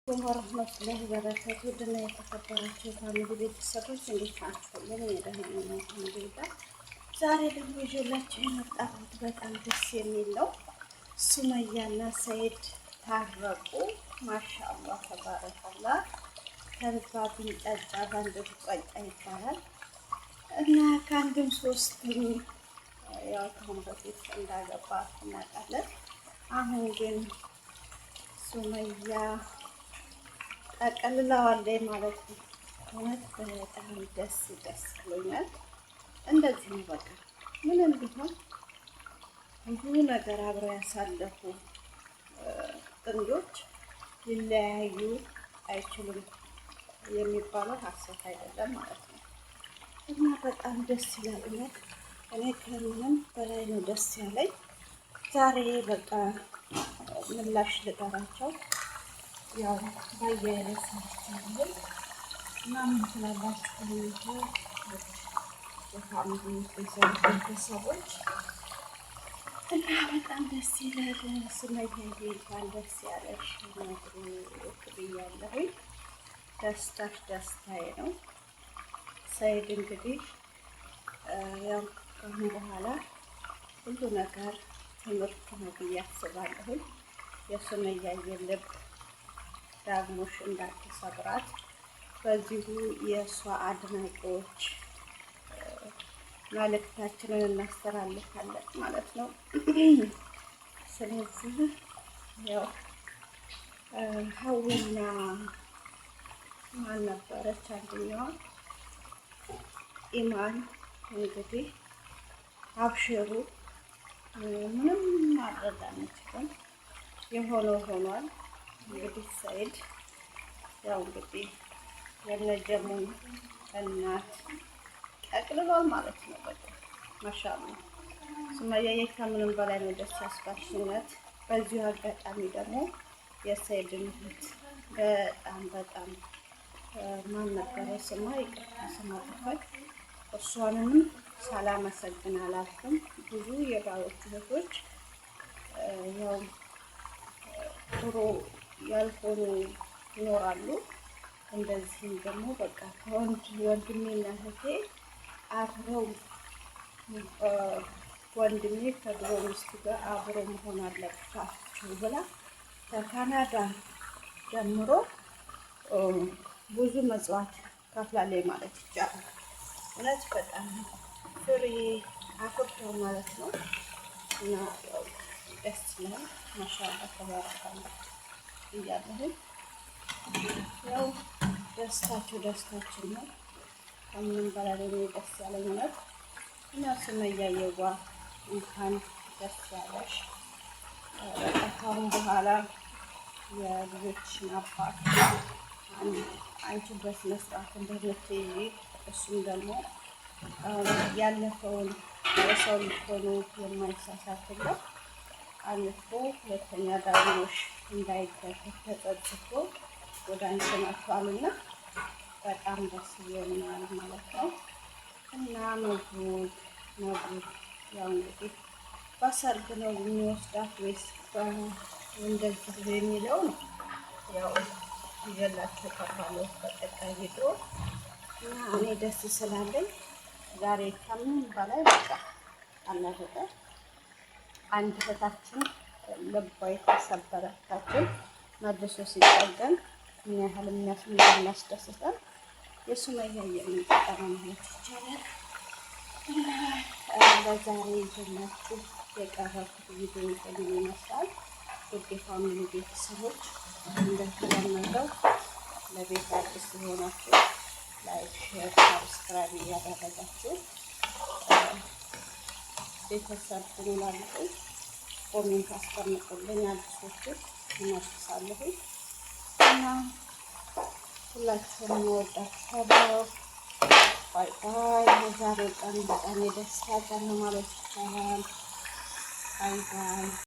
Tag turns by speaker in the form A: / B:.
A: ወራህመቱላሂ ወበረካቱ ድና የተከበራችሁ የፋሚሊ ቤተሰቦች እንዴት ናችሁ? ለኔ ደህና ነኝ አልሐምዱሊላህ። ዛሬ ደግሞ ይዤላችሁ የመጣሁት በጣም ደስ የሚል ነው። ሱመያና ሰይድ ታረቁ። ማሻአላህ ተባረከላህ። ከልባ ቢንጫጫ ባንድ ቢቋጫ ይባላል እና ከአንድም ሶስትም ያው ከአሁን በፊት እንዳገባ እናውቃለን። አሁን ግን ሱመያ አቀልለዋለች ማለት ነው። እውነት በጣም ደስ ብሎኛል። እንደዚህ ነው በቃ ምንም ቢሆን ብዙ ነገር አብረው ያሳለፉ ጥንዶች ሊለያዩ አይችሉም የሚባለው ሀሰት አይደለም ማለት ነው። እና በጣም ደስ ይላል። እውነት እኔ ከምንም በላይ ነው ደስ ያለኝ። ዛሬ በቃ ምላሽ ልጠራቸው ያው ባየረስ ነው እና ምን ትላላችሁ? የፋሚሊ ቤተሰቦች እና በጣም ደስ ይላል። ሱመያ እንኳን ደስ ያለሽ ብያለሁኝ። ደስታሽ ደስታዬ ነው። ሰይድ እንግዲህ ያው ከአሁን በኋላ ሁሉ ነገር ትምህርት ነው ብዬ አስባለሁኝ። የሱመያ የልብ ዳግሞሽ እንዳትሰብራት በዚሁ የእሷ አድናቂዎች መልእክታችንን እናስተላልፋለን ማለት ነው። ስለዚህ ያው ሀዊና ማን ነበረች አንደኛዋ ኢማን እንግዲህ አብሽሩ ምንም ማድረግ አንችልም። የሆነው ሆኗል። እንግዲህ ሰይድ ያው እንግዲህ የነጀሙን እናት ቀቅልሏል ማለት ነው። በቃ ማሻአላህ ሱመያ ከምንም በላይ ነው ደስ ያስባሽነት። በዚሁ አጋጣሚ ደግሞ የሰይድን እህት በጣም ማን ነበረ ስሟ ይቅርታ ስሟ ጠፋኝ። እሷንም ሳላመሰግን አላልኩም። ብዙ የባሎች እህቶች ያው ጥሩ ያልሆኑ ይኖራሉ። እንደዚህም ደግሞ በቃ ወንድሜና እህቴ አብረው ወንድሜ ከድሮ ሚስቱ ጋር አብሮ መሆን አለባችሁ ብላ ከካናዳ ጀምሮ ብዙ መጽዋዕት ከፍላለች ማለት ይቻላል። እውነት በጣም ፍሬ አፍርተው ማለት ነው እና ደስ ይላል። ማሻአላህ ተባረካላህ እያለሁኝ ያው ደስታችን ነው። ከምንም በላይ ነው ደስ ያለኝ ነው እና ሱመያ የዋ እንኳን ደስ ያለሽ። ከአሁን በኋላ የልጆችሽን አባት አንቺ በስነ ስርዓት እንደምትይዢ እሱም ደግሞ ያለፈውን የሰው ልትሆኑ የማይሳሳትለው አልፎ ሁለተኛ ዳግሞሽ እንዳይከተት ተጸጽቶ ወደ አንቺ መጥቷልና በጣም ደስ ይለኛል ማለት ነው። እና መብሩክ ያው እንግዲህ በሰርግ ነው የሚወስዳት ወይስ እንደዚህ የሚለው ነው ያው ይዤላችሁ እቀርባለሁ በቀጣይ ቪዲዮ። እና እኔ ደስ ስላለኝ ዛሬ ከምንም በላይ በቃ አናደደ አንድ እህታችን ልቧ የተሰበረ እህታችን መልሶ ሲጠገን ምን ያህል የሚያስደስተን የሱመያ የምንጠቀመ ማለት ይቻላል። እና ለዛሬ ይዤላችሁ የቀረብኩት ቪዲዮ ይመስላል። ውድ የፋሚሊ ቤተሰቦች እንደተለመደው ለቤት አዲስ የሆናችሁ ላይክ፣ ሼር፣ ሰብስክራይብ እያደረጋችሁ ቤተሰብ ትሆናላችሁ። ኮሜንት አስቀምጡልኝ። አዲሶቹ እናስሳለሁ እና ሁላችሁም እወዳችኋለሁ። ባይ ባይ። የዛሬው ቀን በጣም የደስታ ቀን ማለት ይቻላል። ባይ ባይ።